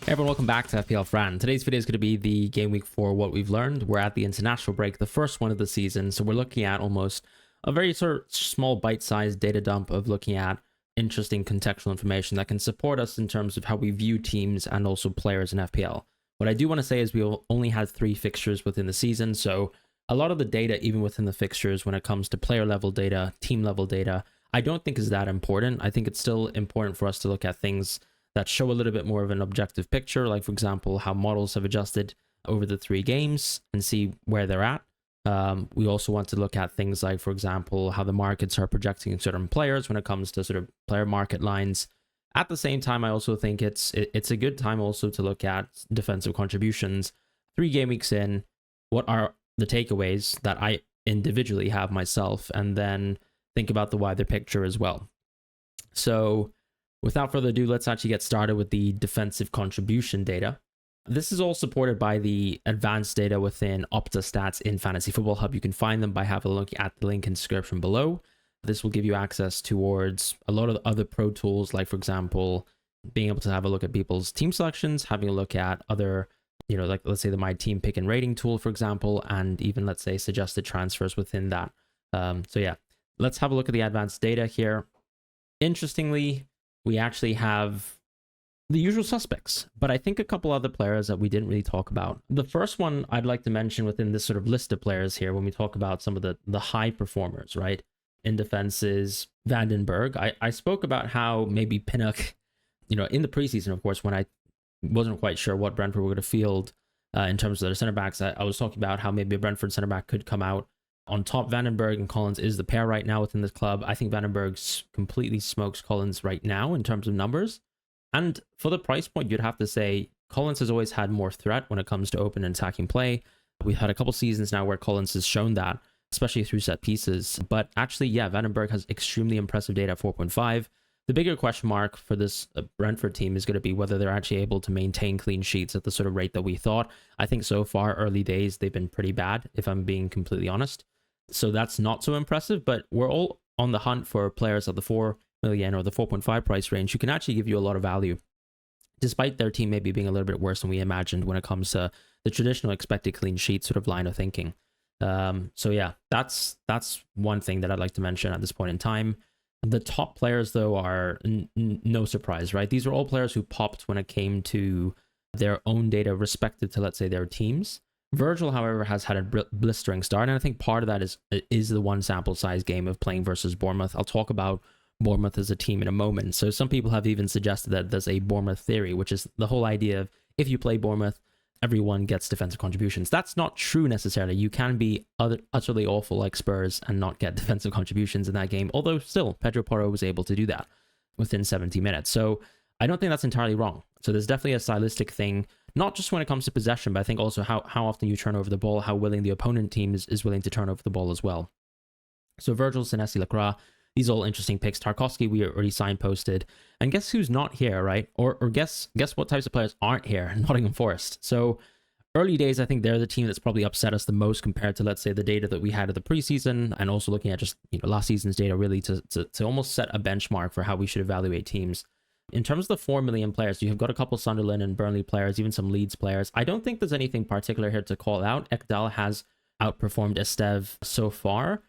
Hey everyone, welcome back to FPL Fran. Today's video is going to be the game week for what we've learned. We're at the international break, the first one of the season. So we're looking at almost a very sort of small bite-sized data dump of looking at interesting contextual information that can support us in terms of how we view teams and also players in FPL. What I do want to say is we only had 3 fixtures within the season. So a lot of the data, even within the fixtures, when it comes to player level data, team level data, I don't think is that important. I think it's still important for us to look at things that show a little bit more of an objective picture, like for example, how models have adjusted over the 3 games and see where they're at. We also want to look at things like, for example, how the markets are projecting certain players when it comes to sort of player market lines. At the same time, I also think it's a good time also to look at defensive contributions. 3 game weeks in, what are the takeaways that I individually have myself, and then think about the wider picture as well. So without further ado, let's actually get started with the defensive contribution data. This is all supported by the advanced data within Opta Stats in Fantasy Football Hub. You can find them by having a look at the link in the description below. This will give you access towards a lot of the other pro tools, like for example, being able to have a look at people's team selections, having a look at other, like let's say the My Team Pick and Rating tool, for example, and even let's say suggested transfers within that. So yeah, let's have a look at the advanced data here. Interestingly, we actually have the usual suspects, but I think a couple other players that we didn't really talk about. The first one I'd like to mention within this sort of list of players here, when we talk about some of the high performers, right? In defense is Vandenberg. I spoke about how maybe Pinnock, in the preseason, of course, when I wasn't quite sure what Brentford were going to field in terms of their center backs, I was talking about how maybe a Brentford center back could come out on top. Vandenberg and Collins is the pair right now within this club. I think Vandenberg completely smokes Collins right now in terms of numbers. And for the price point, you'd have to say Collins has always had more threat when it comes to open and attacking play. We've had a couple seasons now where Collins has shown that, especially through set pieces. But actually, yeah, Vandenberg has extremely impressive data at 4.5. The bigger question mark for this Brentford team is going to be whether they're actually able to maintain clean sheets at the sort of rate that we thought. I think so far, early days, they've been pretty bad, if I'm being completely honest. So that's not so impressive, but we're all on the hunt for players at the 4 million or the 4.5 price range who can actually give you a lot of value, despite their team maybe being a little bit worse than we imagined when it comes to the traditional expected clean sheet sort of line of thinking. So yeah, that's one thing that I'd like to mention at this point in time. The top players, though, are no surprise, right? These are all players who popped when it came to their own data respective to, let's say, their teams. Virgil, however, has had a blistering start, and I think part of that is the one sample size game of playing versus Bournemouth. I'll talk about Bournemouth as a team in a moment. So some people have even suggested that there's a Bournemouth theory, which is the whole idea of if you play Bournemouth, everyone gets defensive contributions. That's not true necessarily. You can be utterly awful like Spurs and not get defensive contributions in that game, although still Pedro Porro was able to do that within 70 minutes. So I don't think that's entirely wrong. So there's definitely a stylistic thing, not just when it comes to possession, but I think also how often you turn over the ball, how willing the opponent team is willing to turn over the ball as well. So Virgil, Senesi, Lacroix, these are all interesting picks. Tarkowski, we already signposted. And guess who's not here, right? Or guess what types of players aren't here? Nottingham Forest. So early days, I think they're the team that's probably upset us the most compared to, let's say, the data that we had at the preseason, and also looking at just last season's data really to almost set a benchmark for how we should evaluate teams. In terms of the 4 million players, you have got a couple Sunderland and Burnley players, even some Leeds players. I don't think there's anything particular here to call out. Ekdal has outperformed Estev so far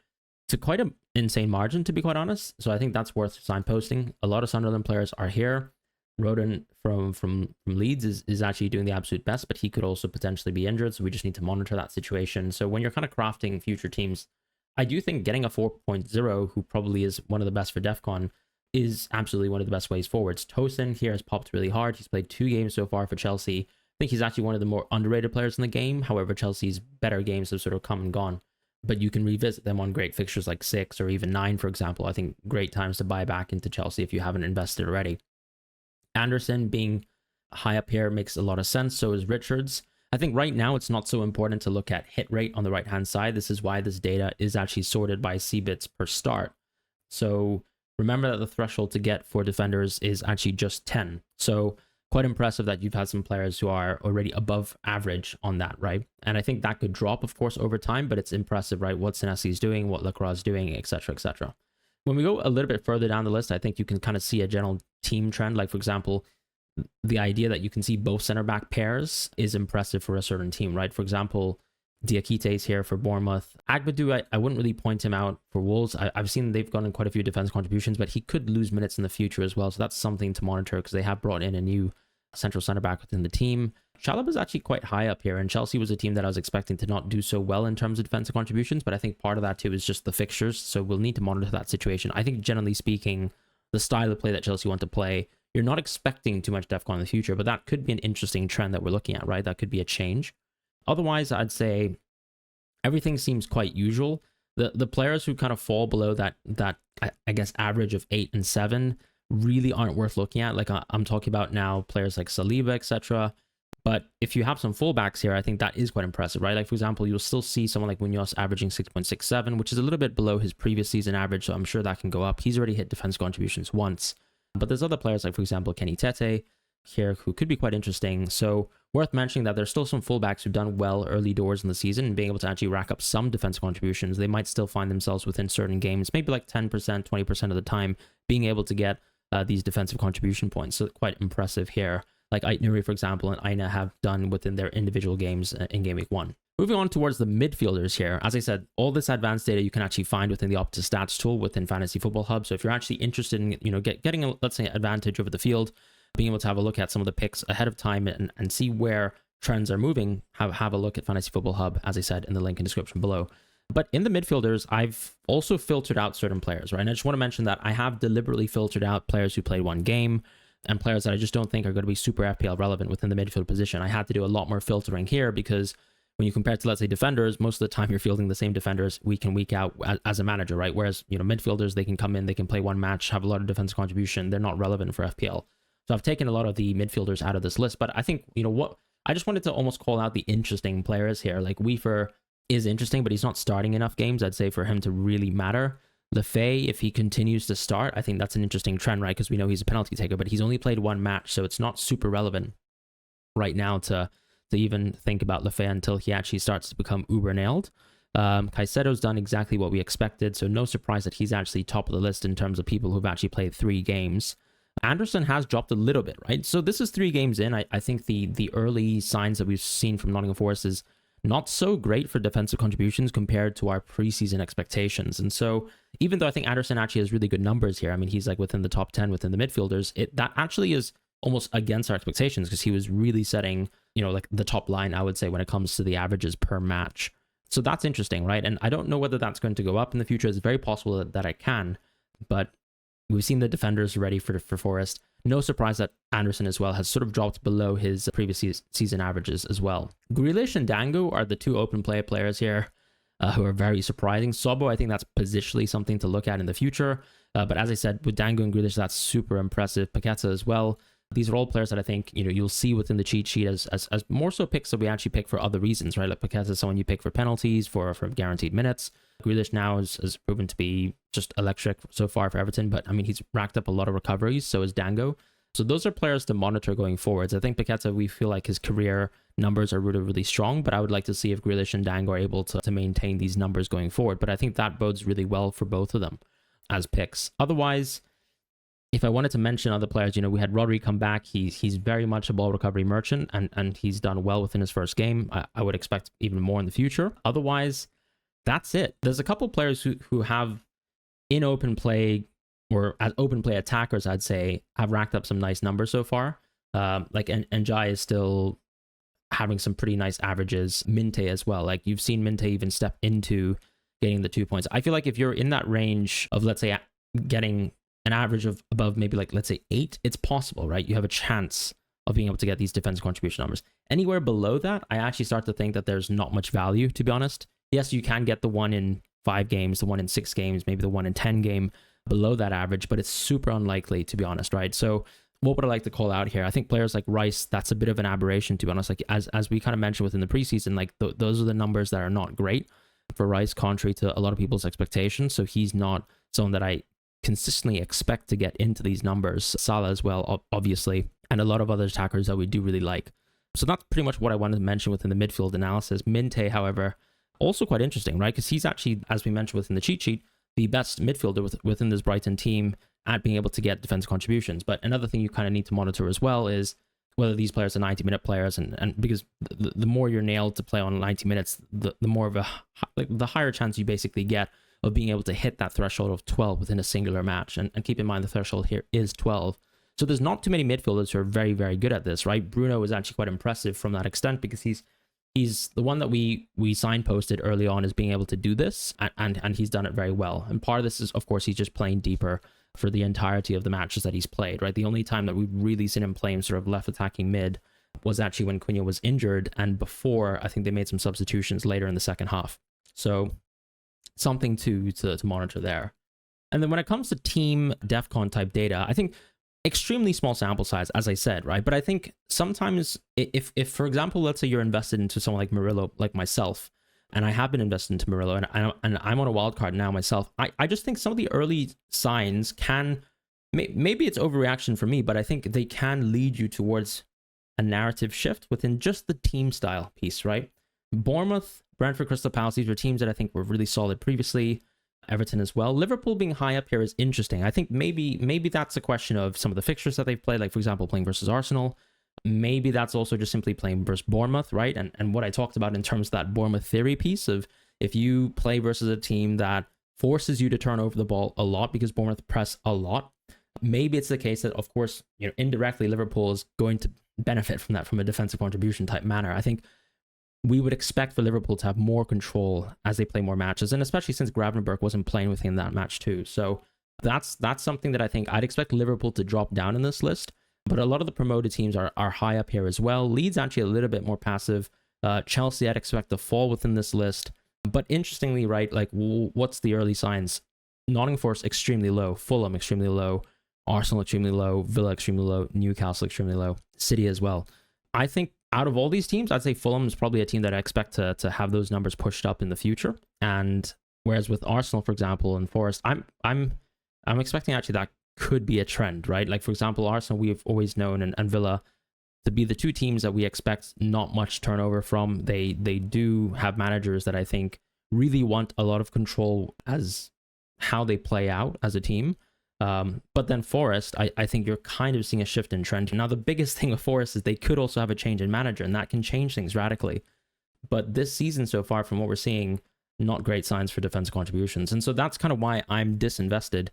to quite an insane margin, to be quite honest. So I think that's worth signposting. A lot of Sunderland players are here. Roden from Leeds is actually doing the absolute best, but he could also potentially be injured, so we just need to monitor that situation. So when you're kind of crafting future teams, I do think getting a 4.0, who probably is one of the best for DEFCON, is absolutely one of the best ways forwards. Tosin here has popped really hard. He's played 2 games so far for Chelsea. I think he's actually one of the more underrated players in the game. However, Chelsea's better games have sort of come and gone, but you can revisit them on great fixtures like 6 or even 9, for example. I think great times to buy back into Chelsea if you haven't invested already. Anderson being high up here makes a lot of sense. So is Richards. I think right now it's not so important to look at hit rate on the right-hand side. This is why this data is actually sorted by CBITS per start. So remember that the threshold to get for defenders is actually just 10. So quite impressive that you've had some players who are already above average on that, right? And I think that could drop, of course, over time, but it's impressive, right? What Senesi is doing, what Lacroix is doing, etc., etc. When we go a little bit further down the list, I think you can kind of see a general team trend. Like, for example, the idea that you can see both center back pairs is impressive for a certain team, right? For example, Diakité's here for Bournemouth. Agbadou, I wouldn't really point him out for Wolves. I've seen they've gotten quite a few defense contributions, but he could lose minutes in the future as well. So that's something to monitor because they have brought in a new central center back within the team. Chalobah is actually quite high up here, and Chelsea was a team that I was expecting to not do so well in terms of defensive contributions, but I think part of that too is just the fixtures, so we'll need to monitor that situation. I think generally speaking, the style of play that Chelsea want to play, you're not expecting too much DEFCON in the future, but that could be an interesting trend that we're looking at, right? That could be a change. Otherwise, I'd say everything seems quite usual. The players who kind of fall below that I guess average of 8 and 7 really aren't worth looking at. Like I'm talking about now players like Saliba, etc. But if you have some fullbacks here, I think that is quite impressive, right? Like, for example, you'll still see someone like Munoz averaging 6.67, which is a little bit below his previous season average, so I'm sure that can go up. He's already hit defense contributions once. But there's other players like, for example, Kenny Tete here, who could be quite interesting. So worth mentioning that there's still some fullbacks who've done well early doors in the season and being able to actually rack up some defense contributions. They might still find themselves within certain games, maybe like 10%, 20% of the time, being able to get these defensive contribution points. So quite impressive here. Like Aït-Nouri, for example, and Aina have done within their individual games in Game Week 1. Moving on towards the midfielders here. As I said, all this advanced data you can actually find within the Opta Stats tool within Fantasy Football Hub. So if you're actually interested in, getting a, let's say, advantage over the field, being able to have a look at some of the picks ahead of time and see where trends are moving, have a look at Fantasy Football Hub, as I said, in the link in the description below. But in the midfielders, I've also filtered out certain players, right? And I just want to mention that I have deliberately filtered out players who played one game and players that I just don't think are going to be super FPL relevant within the midfield position. I had to do a lot more filtering here because when you compare it to, let's say, defenders, most of the time you're fielding the same defenders week in, week out as a manager, right? Whereas, midfielders, they can come in, they can play one match, have a lot of defensive contribution. They're not relevant for FPL. So I've taken a lot of the midfielders out of this list, but I think, I just wanted to almost call out the interesting players here. Like Weaver is interesting, but he's not starting enough games, I'd say, for him to really matter. Lefay, if he continues to start, I think that's an interesting trend, right? Because we know he's a penalty taker, but he's only played one match, so it's not super relevant right now to even think about Lefay until he actually starts to become uber nailed. Caicedo's done exactly what we expected, so no surprise that he's actually top of the list in terms of people who've actually played 3 games. Anderson has dropped a little bit, right? So this is 3 games in. I think the early signs that we've seen from Nottingham Forest is not so great for defensive contributions compared to our preseason expectations. And so even though I think Anderson actually has really good numbers here, I mean, he's like within the top 10 within the midfielders, that actually is almost against our expectations because he was really setting, like the top line, I would say, when it comes to the averages per match. So that's interesting, right? And I don't know whether that's going to go up in the future. It's very possible that it can, but we've seen the defenders ready for Forest. No surprise that Anderson as well has sort of dropped below his previous season averages as well. Grealish and Dango are the 2 open play players here who are very surprising. Sobo, I think that's positionally something to look at in the future. But as I said, with Dango and Grealish, that's super impressive. Paqueta as well. These are all players that I think you'll see within the cheat sheet as more so picks that we actually pick for other reasons, right? Like Paqueta is someone you pick for penalties, for guaranteed minutes. Grealish now has proven to be just electric so far for Everton, but I mean, he's racked up a lot of recoveries, so is Dango. So those are players to monitor going forwards. I think Paqueta, we feel like his career numbers are really, really strong, but I would like to see if Grealish and Dango are able to maintain these numbers going forward. But I think that bodes really well for both of them as picks. Otherwise, if I wanted to mention other players, we had Rodri come back. He's very much a ball recovery merchant, and he's done well within his first game. I would expect even more in the future. Otherwise, that's it. There's a couple players who have in open play or as open play attackers, I'd say, have racked up some nice numbers so far. Like Njai is still having some pretty nice averages. Minte as well. Like you've seen Minte even step into getting the 2 points. I feel like if you're in that range of, let's say, getting an average of above maybe like, let's say 8, it's possible, right? You have a chance of being able to get these defensive contribution numbers. Anywhere below that, I actually start to think that there's not much value, to be honest. Yes, you can get the 1 in 5 games, the 1 in 6 games, maybe the 1 in 10 game below that average, but it's super unlikely, to be honest, right? So what would I like to call out here? I think players like Rice, that's a bit of an aberration, to be honest. Like as we kind of mentioned within the preseason, like those are the numbers that are not great for Rice, contrary to a lot of people's expectations. So he's not someone that I consistently expect to get into these numbers. Salah as well, obviously, and a lot of other attackers that we do really like. So that's pretty much what I wanted to mention within the midfield analysis. Minte, however, also quite interesting, right? Because he's actually, as we mentioned within the cheat sheet, the best midfielder within this Brighton team at being able to get defense contributions. But another thing you kind of need to monitor as well is whether these players are 90-minute players, and because the more you're nailed to play on 90 minutes, the more of the higher chance you basically get of being able to hit that threshold of 12 within a singular match. And keep in mind, the threshold here is 12. So there's not too many midfielders who are very, very good at this, right? Bruno is actually quite impressive from that extent, because he's the one that we signposted early on as being able to do this, and he's done it very well. And part of this is, of course, he's just playing deeper for the entirety of the matches that he's played, right? The only time that we've really seen him playing sort of left attacking mid was actually when Cunha was injured, and before I think they made some substitutions later in the second half. So something to monitor there. And then when it comes to team DEFCON type data, I think extremely small sample size, as I said, right? But I think sometimes if for example, let's say you're invested into someone like Murillo, like myself, and I have been invested into Murillo, and I'm on a wild card now myself, I just think some of the early signs can, maybe it's overreaction for me, but I think they can lead you towards a narrative shift within just the team style piece, right? Bournemouth, Brentford, Crystal Palace, these were teams that I think were really solid previously. Everton as well. Liverpool being high up here is interesting. I think maybe that's a question of some of the fixtures that they've played, like for example playing versus Arsenal. Maybe that's also just simply playing versus Bournemouth, right? And what I talked about in terms of that Bournemouth theory piece of, if you play versus a team that forces you to turn over the ball a lot because Bournemouth press a lot, maybe it's the case that, of course, indirectly Liverpool is going to benefit from that from a defensive contribution type manner. I think we would expect for Liverpool to have more control as they play more matches, and especially since Gravenberch wasn't playing with him that match too. So that's something that I think I'd expect Liverpool to drop down in this list. But a lot of the promoted teams are high up here as well. Leeds actually a little bit more passive. Chelsea I'd expect to fall within this list. But interestingly, right, like what's the early signs? Nottingham Forest extremely low, Fulham extremely low, Arsenal extremely low, Villa extremely low, Newcastle extremely low, City as well. I think out of all these teams, I'd say Fulham is probably a team that I expect to have those numbers pushed up in the future. And whereas with Arsenal, for example, and Forest, I'm expecting actually that could be a trend, right? Like for example, Arsenal, we've always known, and Villa to be the two teams that we expect not much turnover from. They do have managers that I think really want a lot of control as how they play out as a team. But then Forest, I think you're kind of seeing a shift in trend. Now, the biggest thing with Forest is they could also have a change in manager, and that can change things radically. But this season so far, from what we're seeing, not great signs for defense contributions. And so that's kind of why I'm disinterested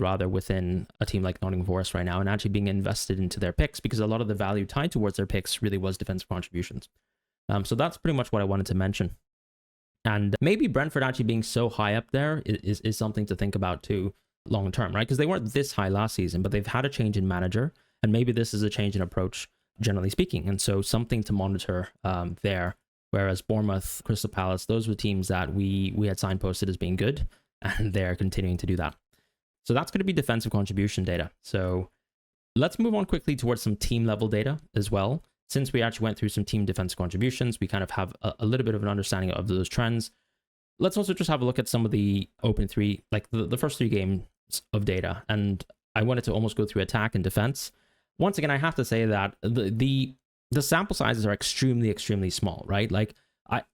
rather within a team like Nottingham Forest right now, and actually being invested into their picks, because a lot of the value tied towards their picks really was defensive contributions. So that's pretty much what I wanted to mention. And maybe Brentford actually being so high up there is something to think about too, long term, right? Because they weren't this high last season, but they've had a change in manager, and maybe this is a change in approach, generally speaking. And so something to monitor there. Whereas Bournemouth, Crystal Palace, those were teams that we had signposted as being good, and they're continuing to do that. So that's going to be defensive contribution data. So let's move on quickly towards some team level data as well. Since we actually went through some team defense contributions, we kind of have a little bit of an understanding of those trends. Let's also just have a look at some of the open three, like the first 3 games of data. And I wanted to almost go through attack and defense. Once again, I have to say that the sample sizes are extremely, extremely small, right? Like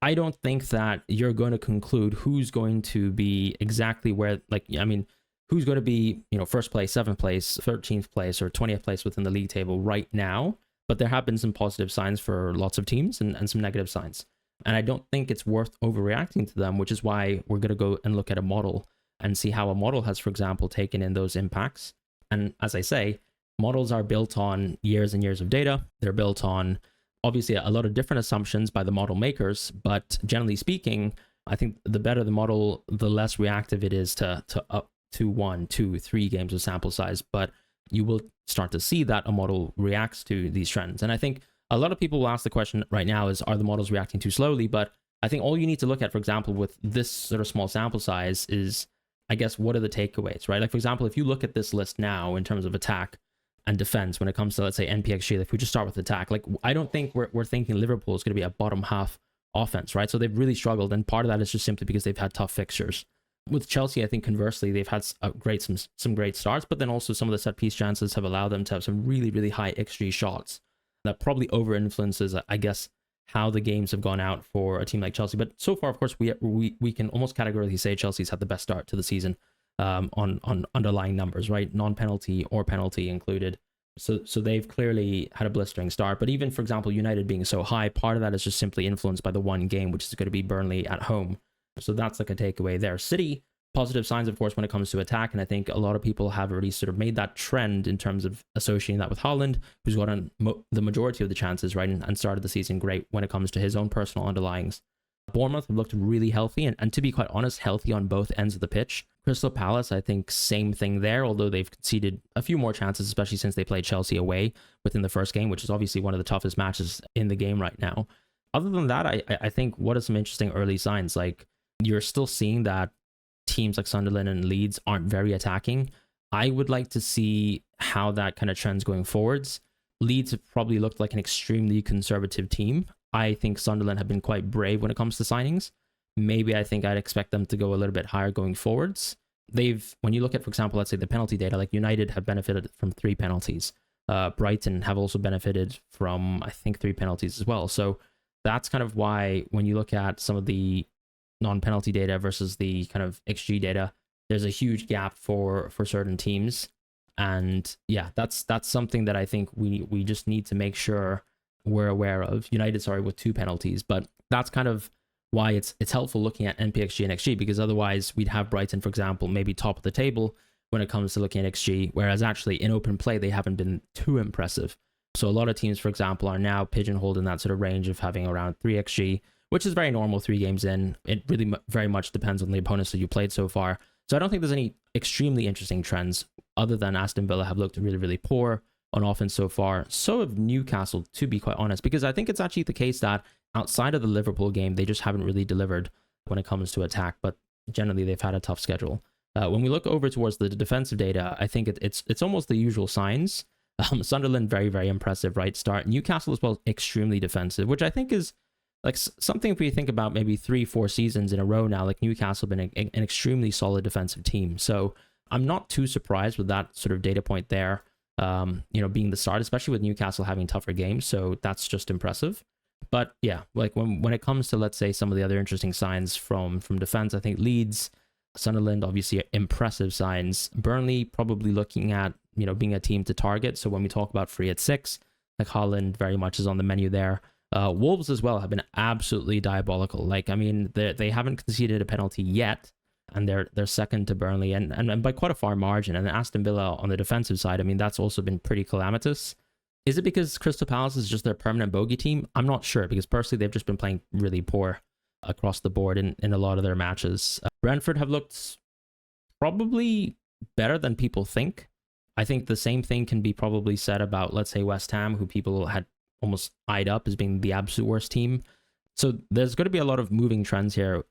I don't think that you're going to conclude who's going to be exactly where, like, I mean, who's going to be, first place, 7th place, 13th place, or 20th place within the league table right now. But there have been some positive signs for lots of teams and some negative signs. And I don't think it's worth overreacting to them, which is why we're going to go and look at a model and see how a model has, for example, taken in those impacts. And as I say, models are built on years and years of data. They're built on, obviously, a lot of different assumptions by the model makers. But generally speaking, I think the better the model, the less reactive it is to up to 1, 2, 3 games of sample size. But you will start to see that a model reacts to these trends. And I think a lot of people will ask the question right now is, are the models reacting too slowly? But I think all you need to look at, for example, with this sort of small sample size is, I guess, what are the takeaways, right? Like, for example, if you look at this list now in terms of attack and defense, when it comes to, let's say, NPXG, if we just start with attack, like, I don't think we're thinking Liverpool is going to be a bottom half offense, right? So they've really struggled. And part of that is just simply because they've had tough fixtures. With Chelsea, I think conversely, they've had some great starts, but then also some of the set piece chances have allowed them to have some really, really high XG shots that probably over influences, I guess, how the games have gone out for a team like Chelsea. But so far, of course, we can almost categorically say Chelsea's had the best start to the season on underlying numbers, right? Non-penalty or penalty included. So they've clearly had a blistering start. But even, for example, United being so high, part of that is just simply influenced by the one game, which is going to be Burnley at home. So that's like a takeaway there. City, positive signs, of course, when it comes to attack. And I think a lot of people have already sort of made that trend in terms of associating that with Haaland, who's gotten the majority of the chances, right? And started the season great when it comes to his own personal underlyings. Bournemouth have looked really healthy, and to be quite honest, healthy on both ends of the pitch. Crystal Palace, I think, same thing there, although they've conceded a few more chances, especially since they played Chelsea away within the first game, which is obviously one of the toughest matches in the game right now. Other than that, I think what are some interesting early signs? Like, you're still seeing that teams like Sunderland and Leeds aren't very attacking. I would like to see how that kind of trends going forwards. Leeds have probably looked like an extremely conservative team. I think Sunderland have been quite brave when it comes to signings. Maybe I think I'd expect them to go a little bit higher going forwards. When you look at, for example, let's say the penalty data, like United have benefited from 3 penalties. Brighton have also benefited from, I think, 3 penalties as well. So that's kind of why when you look at some of the non-penalty data versus the kind of XG data, there's a huge gap for certain teams. And yeah, that's something that I think we just need to make sure we're aware of. United, sorry, with 2 penalties, but that's kind of why it's helpful looking at NPXG and XG, because otherwise we'd have Brighton, for example, maybe top of the table when it comes to looking at XG, whereas actually in open play they haven't been too impressive. So a lot of teams, for example, are now pigeonholed in that sort of range of having around 3 XG, which is very normal 3 games in. It really very much depends on the opponents that you played so far. So I don't think there's any extremely interesting trends other than Aston Villa have looked really, really poor on offense so far. So have Newcastle, to be quite honest, because I think it's actually the case that outside of the Liverpool game, they just haven't really delivered when it comes to attack, but generally they've had a tough schedule. When we look over towards the defensive data, I think it's almost the usual signs. Sunderland, very, very impressive right start. Newcastle as well, extremely defensive, which I think is like something if we think about maybe 3-4 seasons in a row now, like Newcastle have been an extremely solid defensive team. So I'm not too surprised with that sort of data point there, being the start, especially with Newcastle having tougher games. So that's just impressive. But yeah, like when it comes to, let's say, some of the other interesting signs from defense, I think Leeds, Sunderland, obviously impressive signs. Burnley probably looking at, being a team to target. So when we talk about free at 6, like Haaland very much is on the menu there. Wolves as well have been absolutely diabolical. Like, I mean, they haven't conceded a penalty yet, and they're second to Burnley and by quite a far margin. And Aston Villa on the defensive side, I mean, that's also been pretty calamitous. Is it because Crystal Palace is just their permanent bogey team? I'm not sure, because personally they've just been playing really poor across the board in a lot of their matches. Brentford have looked probably better than people think. I think the same thing can be probably said about, let's say, West Ham, who people had almost eyed up as being the absolute worst team. So there's going to be a lot of moving trends here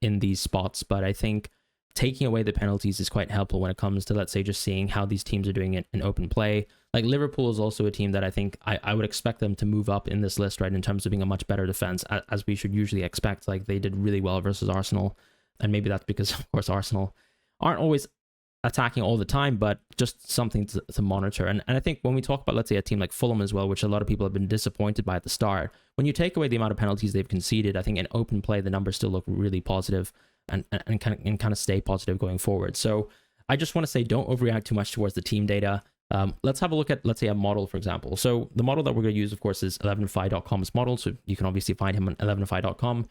in these spots, but I think taking away the penalties is quite helpful when it comes to, let's say, just seeing how these teams are doing it in open play. Like Liverpool is also a team that I think I would expect them to move up in this list, right, in terms of being a much better defense, as we should usually expect. Like they did really well versus Arsenal, and maybe that's because, of course, Arsenal aren't always attacking all the time, but just something to monitor. And I think when we talk about, let's say, a team like Fulham as well, which a lot of people have been disappointed by at the start, when you take away the amount of penalties they've conceded, I think in open play the numbers still look really positive and kind of stay positive going forward. So I just want to say, don't overreact too much towards the team data. Let's have a look at, let's say, a model, for example. So the model that we're going to use, of course, is 11fi.com's model. So you can obviously find him on 11fi.com.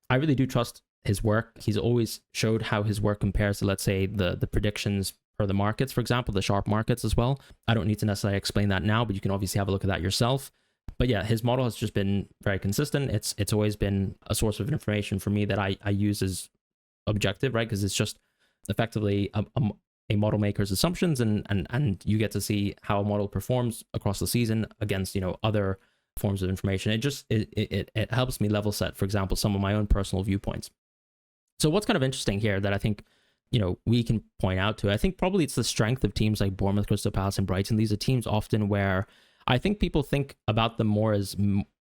I really do trust his work. He's always showed how his work compares to, let's say, the predictions for the markets, for example, the sharp markets as well. I don't need to necessarily explain that now, but you can obviously have a look at that yourself. But yeah, his model has just been very consistent. It's always been a source of information for me that I use as objective, right? Because it's just effectively a model maker's assumptions, and you get to see how a model performs across the season against, other forms of information. It helps me level set, for example, some of my own personal viewpoints. So what's kind of interesting here that I think, we can point out to, I think probably it's the strength of teams like Bournemouth, Crystal Palace, and Brighton. These are teams often where I think people think about them more as,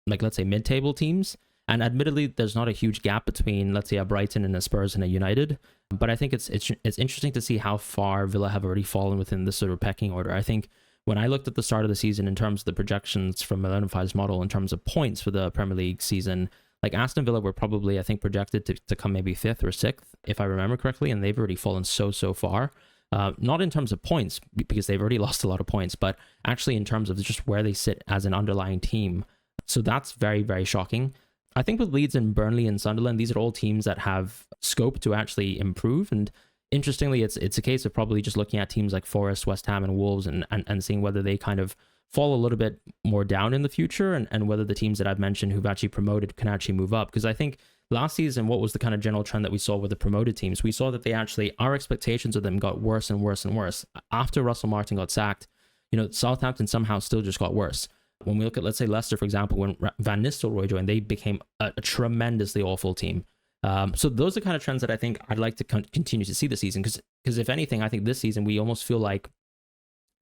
like, let's say, mid-table teams. And admittedly, there's not a huge gap between, let's say, a Brighton and a Spurs and a United. But I think it's interesting to see how far Villa have already fallen within this sort of pecking order. I think when I looked at the start of the season in terms of the projections from MIDFIELDERS model in terms of points for the Premier League season, like Aston Villa were probably, I think, projected to come maybe 5th or 6th, if I remember correctly, and they've already fallen so far. Not in terms of points, because they've already lost a lot of points, but actually in terms of just where they sit as an underlying team. So that's very, very shocking. I think with Leeds and Burnley and Sunderland, these are all teams that have scope to actually improve. And interestingly, it's a case of probably just looking at teams like Forest, West Ham, and Wolves and seeing whether they kind of fall a little bit more down in the future, and whether the teams that I've mentioned who've actually promoted can actually move up. Because I think last season, what was the kind of general trend that we saw with the promoted teams? We saw that they actually, our expectations of them got worse and worse and worse. After Russell Martin got sacked, Southampton somehow still just got worse. When we look at, let's say, Leicester, for example, when Van Nistelrooy joined, they became a tremendously awful team. So those are kind of trends that I think I'd like to continue to see this season. Because if anything, I think this season we almost feel like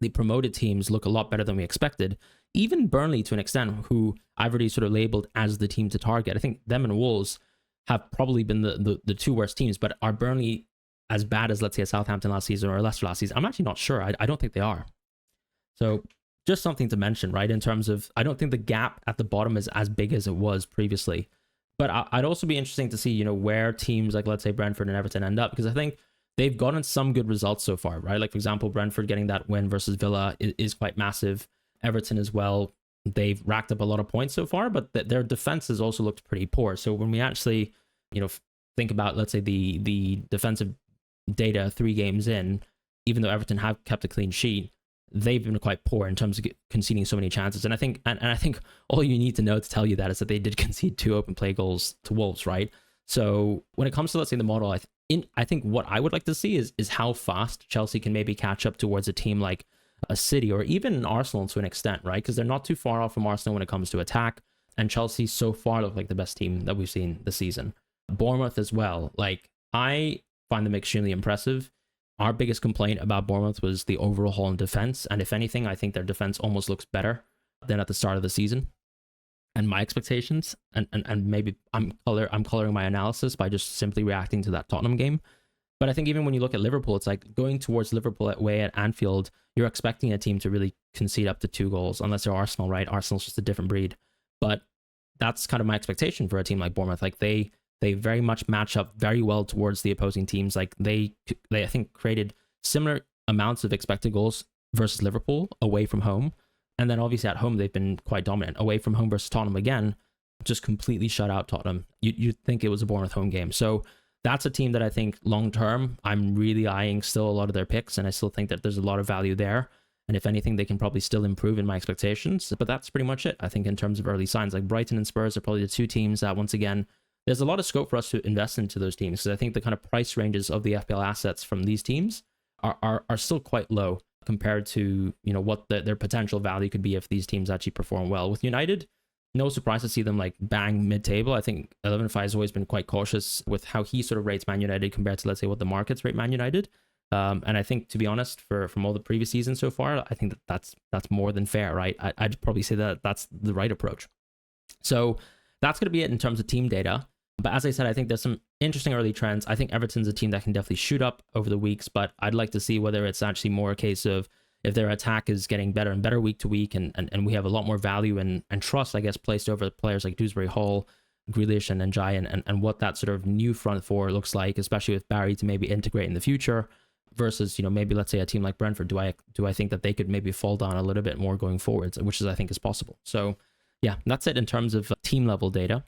the promoted teams look a lot better than we expected. Even Burnley, to an extent, who I've already sort of labeled as the team to target. I think them and Wolves have probably been the two worst teams, but are Burnley as bad as, let's say, a Southampton last season or Leicester last season? I'm actually not sure. I don't think they are. So just something to mention, right? In terms of, I don't think the gap at the bottom is as big as it was previously. But I'd also be interesting to see, where teams like, let's say, Brentford and Everton end up, because I think they've gotten some good results so far, right? Like, for example, Brentford getting that win versus Villa is quite massive. Everton as well, they've racked up a lot of points so far, but their defense has also looked pretty poor. So when we actually, think about, let's say, the defensive data 3 games in, even though Everton have kept a clean sheet, they've been quite poor in terms of conceding so many chances. And I think I think all you need to know to tell you that is that they did concede 2 open play goals to Wolves, right? So when it comes to, let's say, the model, I think what I would like to see is how fast Chelsea can maybe catch up towards a team like a City or even an Arsenal to an extent, right? Because they're not too far off from Arsenal when it comes to attack, and Chelsea so far look like the best team that we've seen this season. Bournemouth as well. Like, I find them extremely impressive. Our biggest complaint about Bournemouth was the overhaul in defense, and if anything, I think their defense almost looks better than at the start of the season. And my expectations, and maybe I'm coloring my analysis by just simply reacting to that Tottenham game. But I think even when you look at Liverpool, it's like going towards Liverpool away at Anfield, you're expecting a team to really concede up to 2 goals, unless they're Arsenal, right? Arsenal's just a different breed. But that's kind of my expectation for a team like Bournemouth. Like, they very much match up very well towards the opposing teams. Like, they I think created similar amounts of expected goals versus Liverpool away from home. And then obviously at home, they've been quite dominant. Away from home versus Tottenham, again, just completely shut out Tottenham. You'd think it was a Bournemouth home game. So that's a team that I think long-term, I'm really eyeing still a lot of their picks. And I still think that there's a lot of value there. And if anything, they can probably still improve in my expectations. But that's pretty much it, I think, in terms of early signs. Like, Brighton and Spurs are probably the 2 teams that, once again, there's a lot of scope for us to invest into those teams. Because I think the kind of price ranges of the FPL assets from these teams are still quite low compared to, what their potential value could be if these teams actually perform well. With United, no surprise to see them like bang mid-table. I think 11-5 has always been quite cautious with how he sort of rates Man United compared to, let's say, what the markets rate Man United. And I think, to be honest, from all the previous seasons so far, I think that's more than fair, right? I'd probably say that that's the right approach. So that's going to be it in terms of team data. But as I said, I think there's some interesting early trends. I think Everton's a team that can definitely shoot up over the weeks, but I'd like to see whether it's actually more a case of if their attack is getting better and better week to week, and we have a lot more value and trust, I guess, placed over players like Dewsbury Hall, Grealish, and Njai, and what that sort of new front four looks like, especially with Barry to maybe integrate in the future, versus, maybe, let's say, a team like Brentford. Do I think that they could maybe fall down a little bit more going forwards, which I think is possible. So yeah, that's it in terms of team level data.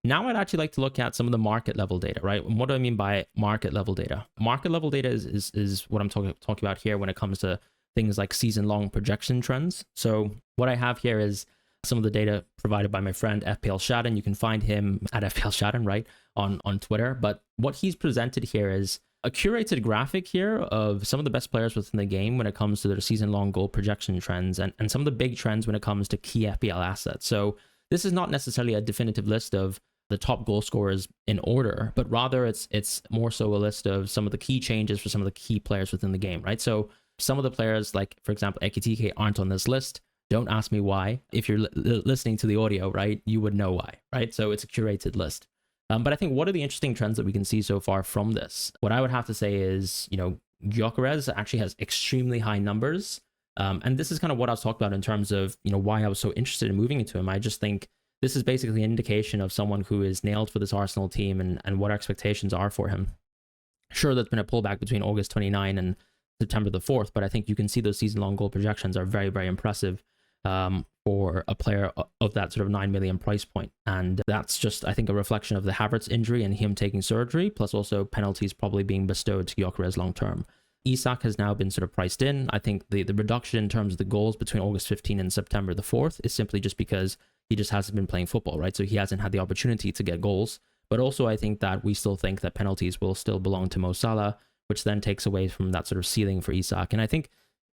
Now I'd actually like to look at some of the market level data, right? And what do I mean by market level data? Market level data is what I'm talking about here when it comes to things like season-long projection trends. So what I have here is some of the data provided by my friend FPL Shadden. You can find him at FPL Shadden, right, on Twitter. But what he's presented here is a curated graphic here of some of the best players within the game when it comes to their season-long goal projection trends and some of the big trends when it comes to key FPL assets. So this is not necessarily a definitive list of the top goal scorers in order, but rather it's more so a list of some of the key changes for some of the key players within the game, right? So some of the players, like, for example, Ekitike, aren't on this list. Don't ask me why. If you're listening to the audio, right, you would know why, right? So it's a curated list. But I think what are the interesting trends that we can see so far from this? What I would have to say is, Gyökeres actually has extremely high numbers And this is kind of what I was talking about in terms of, why I was so interested in moving into him. I just think this is basically an indication of someone who is nailed for this Arsenal team and what expectations are for him. Sure, there's been a pullback between August 29 and September the 4th, but I think you can see those season-long goal projections are very, very impressive for a player of that sort of 9 million price point. And that's just, I think, a reflection of the Havertz injury and him taking surgery, plus also penalties probably being bestowed to Gyökeres long-term. Isak has now been sort of priced in. I think the reduction in terms of the goals between August 15 and September the 4th is simply just because he just hasn't been playing football, right? So he hasn't had the opportunity to get goals. But also I think that we still think that penalties will still belong to Mo Salah, which then takes away from that sort of ceiling for Isak. And I think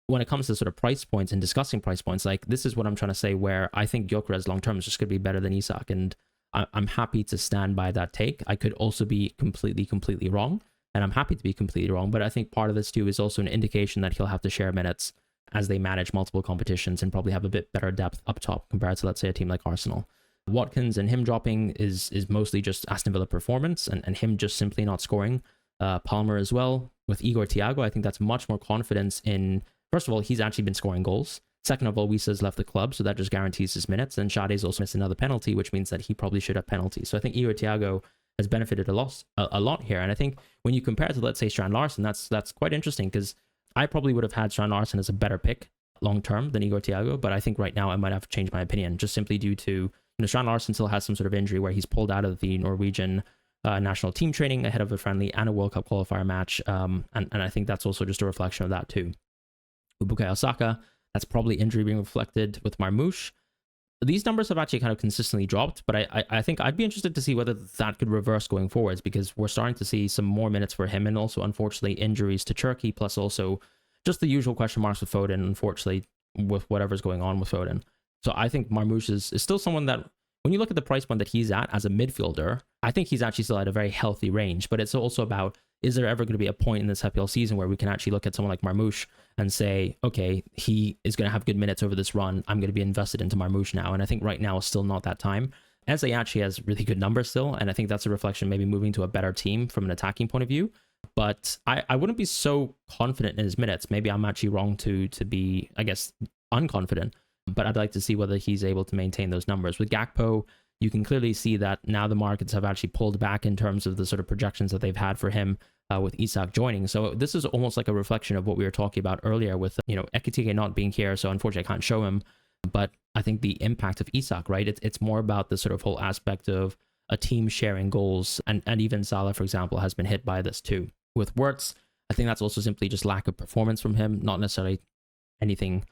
when it comes to sort of price points and discussing price points, like this is what I'm trying to say, where I think Gyökeres long-term is just going to be better than Isak. And I'm happy to stand by that take. I could also be completely wrong. And I'm happy to be completely wrong, but I think part of this too is also an indication that he'll have to share minutes as they manage multiple competitions and probably have a bit better depth up top compared to, let's say, a team like Arsenal. Watkins and him dropping is mostly just Aston Villa performance and him just simply not scoring. Palmer as well. With Igor Thiago, I think that's much more confidence in, first of all, he's actually been scoring goals. Second of all, Wisa's left the club, so that just guarantees his minutes. And Sade's also missed another penalty, which means that he probably should have penalties. So I think Igor Thiago has benefited a lot here. And I think when you compare to, let's say, Strand Larsen, that's quite interesting, because I probably would have had Strand Larsen as a better pick long term than Igor Thiago, but I think right now I might have to change my opinion, just simply due to, Strand Larsen still has some sort of injury where he's pulled out of the Norwegian national team training ahead of a friendly and a World Cup qualifier match. And I think that's also just a reflection of that too. Bukayo Saka, that's probably injury being reflected with Marmoush. These numbers have actually kind of consistently dropped, but I think I'd be interested to see whether that could reverse going forwards, because we're starting to see some more minutes for him, and also unfortunately injuries to Turkey, plus also just the usual question marks with Foden, unfortunately, with whatever's going on with Foden. So I think Marmoush is still someone that, when you look at the price point that he's at as a midfielder, I think he's actually still at a very healthy range, but it's also about, is there ever going to be a point in this FPL season where we can actually look at someone like Marmoush and say, okay, he is going to have good minutes over this run, I'm going to be invested into Marmoush now. And I think right now is still not that time. Eze actually has really good numbers still, and I think that's a reflection maybe moving to a better team from an attacking point of view. But I wouldn't be so confident in his minutes. Maybe I'm actually wrong to be, I guess, unconfident, but I'd like to see whether he's able to maintain those numbers. With Gakpo, you can clearly see that now the markets have actually pulled back in terms of the sort of projections that they've had for him with Isak joining. So this is almost like a reflection of what we were talking about earlier with, Ekitike not being here. So unfortunately I can't show him, but I think the impact of Isak, right? It's more about the sort of whole aspect of a team sharing goals. And even Salah, for example, has been hit by this too. With Wirtz, I think that's also simply just lack of performance from him, not necessarily anything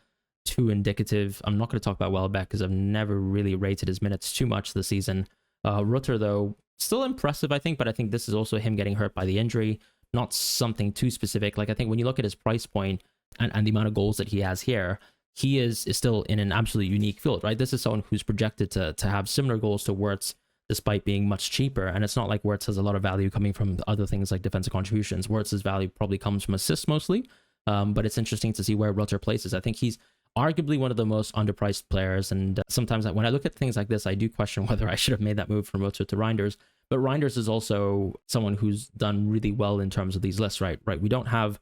too indicative. I'm not going to talk about Welbeck because I've never really rated his minutes too much this season. Rutter, though, still impressive, I think, but I think this is also him getting hurt by the injury, not something too specific. Like, I think when you look at his price point and the amount of goals that he has here, he is still in an absolutely unique field, right? This is someone who's projected to have similar goals to Wirtz despite being much cheaper. And it's not like Wirtz has a lot of value coming from other things like defensive contributions. Wirtz's value probably comes from assists mostly, but it's interesting to see where Rutter places. I think he's arguably one of the most underpriced players, and sometimes when I look at things like this, I do question whether I should have made that move from Rutter to Reinders. But Reinders is also someone who's done really well in terms of these lists, right? We don't have,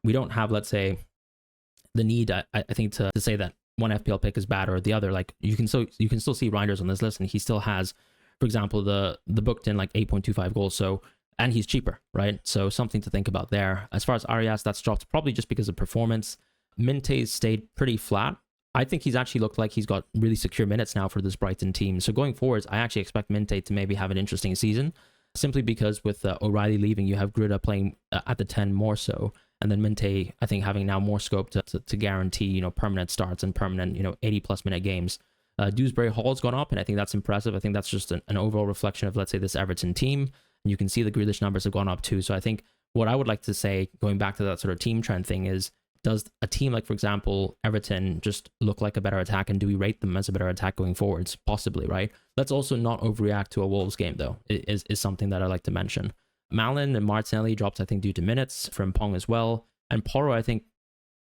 let's say, the need, I think, to say that one FPL pick is bad or the other. Like, you can still see Reinders on this list, and he still has, for example, the booked in like 8.25 goals. So, and he's cheaper, right? So something to think about there. As far as Arias, that's dropped probably just because of performance. Minte's stayed pretty flat. I think he's actually looked like he's got really secure minutes now for this Brighton team. So going forwards, I actually expect Minte to maybe have an interesting season, simply because with O'Reilly leaving, you have Gruda playing at the 10 more so. And then Minte, I think, having now more scope to guarantee, permanent starts and permanent, 80 plus minute games. Dewsbury Hall's gone up, and I think that's impressive. I think that's just an overall reflection of, let's say, this Everton team. And you can see the Grealish numbers have gone up too. So I think what I would like to say, going back to that sort of team trend thing, is, does a team like, for example, Everton just look like a better attack, and do we rate them as a better attack going forwards? Possibly, right? Let's also not overreact to a Wolves game, though, is something that I like to mention. Malin and Martinelli dropped, I think, due to minutes. From Pong as well. And Porro, I think,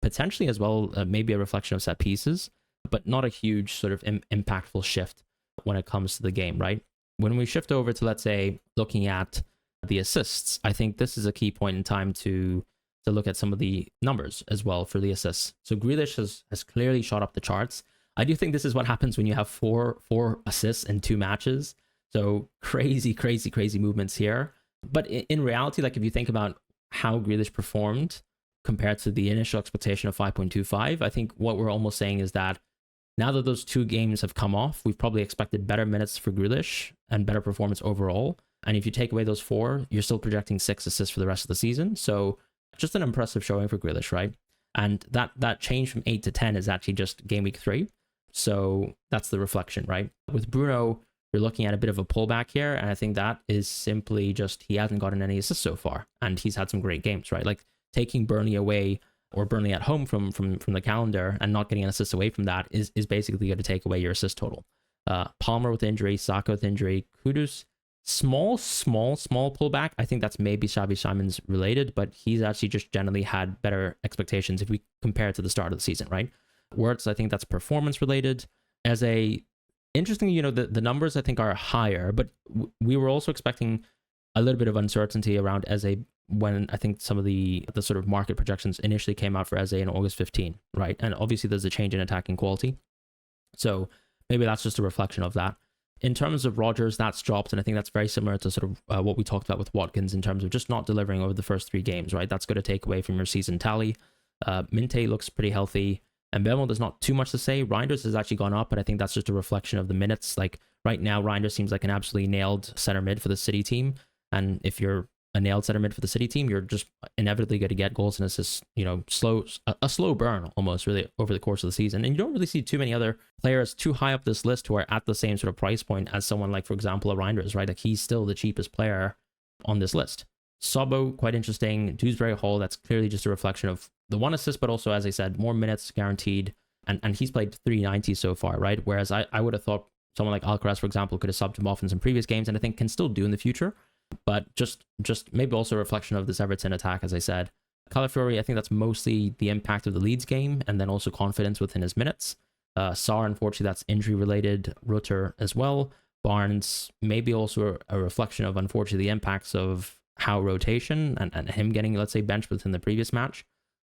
potentially as well, maybe a reflection of set pieces, but not a huge sort of impactful shift when it comes to the game, right? When we shift over to, let's say, looking at the assists, I think this is a key point in time to to look at some of the numbers as well for the assists. So Grealish has clearly shot up the charts. I do think this is what happens when you have four assists in 2 matches. So crazy movements here. But in reality, like if you think about how Grealish performed compared to the initial expectation of 5.25, I think what we're almost saying is that now that those 2 games have come off, we've probably expected better minutes for Grealish and better performance overall. And if you take away those 4, you're still projecting 6 assists for the rest of the season. So just an impressive showing for Grealish, right? And that change from 8 to 10 is actually just game week 3. So that's the reflection, right? With Bruno, you're looking at a bit of a pullback here. And I think that is simply just he hasn't gotten any assists so far. And he's had some great games, right? Like taking Burnley away or Burnley at home from the calendar and not getting an assist away from that is basically going to take away your assist total. Palmer with injury, Saka with injury, Kudus, small pullback. I think that's maybe Xavi Simons related, but he's actually just generally had better expectations if we compare it to the start of the season, right? Wirtz, I think that's performance related. As a interesting, the numbers I think are higher, but we were also expecting a little bit of uncertainty around Eze when I think some of the sort of market projections initially came out for Eze in August 15, right? And obviously there's a change in attacking quality. So maybe that's just a reflection of that. In terms of Rodgers, that's dropped, and I think that's very similar to sort of what we talked about with Watkins in terms of just not delivering over the first 3 games, right? That's going to take away from your season tally. Minte looks pretty healthy. And Bemo, there's not too much to say. Reinders has actually gone up, but I think that's just a reflection of the minutes. Like right now, Reinders seems like an absolutely nailed center mid for the City team. And if you're a nailed center mid for the City team, you're just inevitably going to get goals and assists, a slow burn almost really over the course of the season. And you don't really see too many other players too high up this list who are at the same sort of price point as someone like, for example, a Reinders, right? Like he's still the cheapest player on this list. Sobo, quite interesting. Dewsbury Hall, that's clearly just a reflection of the 1 assist, but also, as I said, more minutes guaranteed. And he's played 390 so far, right? Whereas I would have thought someone like Alcaraz, for example, could have subbed him off in some previous games, and I think can still do in the future. But just maybe also a reflection of this Everton attack, as I said. Calafiori, I think that's mostly the impact of the Leeds game, and then also confidence within his minutes. Sarr, unfortunately, that's injury-related. Rutter as well. Barnes, maybe also a reflection of, unfortunately, the impacts of how rotation and him getting, let's say, benched within the previous match.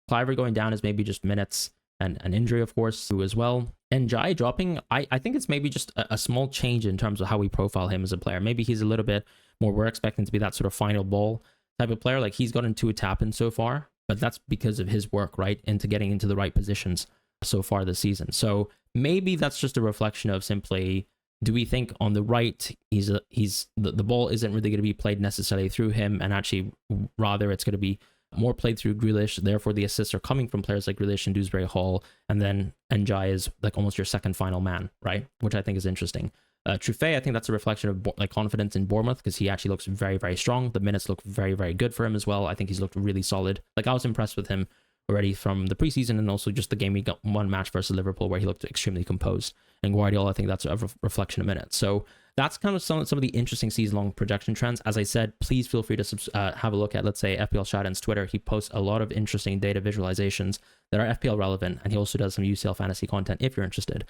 Cliver going down is maybe just minutes and an injury, of course, as well. And Jai dropping, I think it's maybe just a small change in terms of how we profile him as a player. Maybe he's a little bit more, we're expecting to be that sort of final ball type of player. Like he's gotten 2 tap-ins so far, but that's because of his work, right, into getting into the right positions so far this season. So maybe that's just a reflection of simply, do we think on the right, the ball isn't really going to be played necessarily through him, and actually rather it's going to be more played through Grealish, therefore the assists are coming from players like Grealish and Dewsbury Hall, and then Njai is like almost your second final man, right? Which I think is interesting. Truffet, I think that's a reflection of like confidence in Bournemouth, because he actually looks very, very strong. The minutes look very, very good for him as well. I think he's looked really solid. Like I was impressed with him already from the preseason, and also just the game we got 1 match versus Liverpool where he looked extremely composed. And Guardiola, I think that's a reflection of minutes. So that's kind of some of the interesting season-long projection trends. As I said, please feel free to have a look at, let's say, FPL Shadow's Twitter. He posts a lot of interesting data visualizations that are FPL relevant, and he also does some UCL fantasy content if you're interested.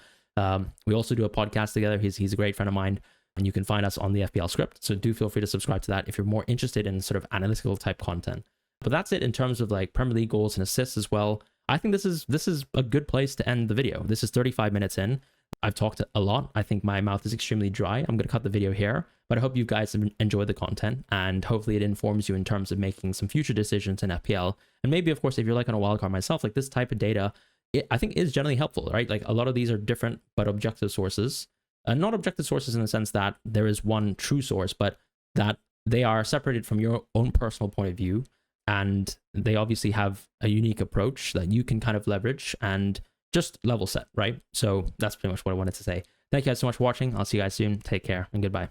We also do a podcast together. He's a great friend of mine, and you can find us on the FPL script. So do feel free to subscribe to that if you're more interested in sort of analytical type content. But that's it in terms of like Premier League goals and assists as well. I think this is a good place to end the video. This is 35 minutes in. I've talked a lot. I think my mouth is extremely dry. I'm going to cut the video here, but I hope you guys have enjoyed the content, and hopefully it informs you in terms of making some future decisions in FPL. And maybe, of course, if you're like on a wildcard myself, like this type of data, I think is generally helpful, right? Like a lot of these are different but objective sources. Not objective sources in the sense that there is one true source, but that they are separated from your own personal point of view, and they obviously have a unique approach that you can kind of leverage and just level set, right? So that's pretty much what I wanted to say. Thank you guys so much for watching. I'll see you guys soon. Take care and goodbye.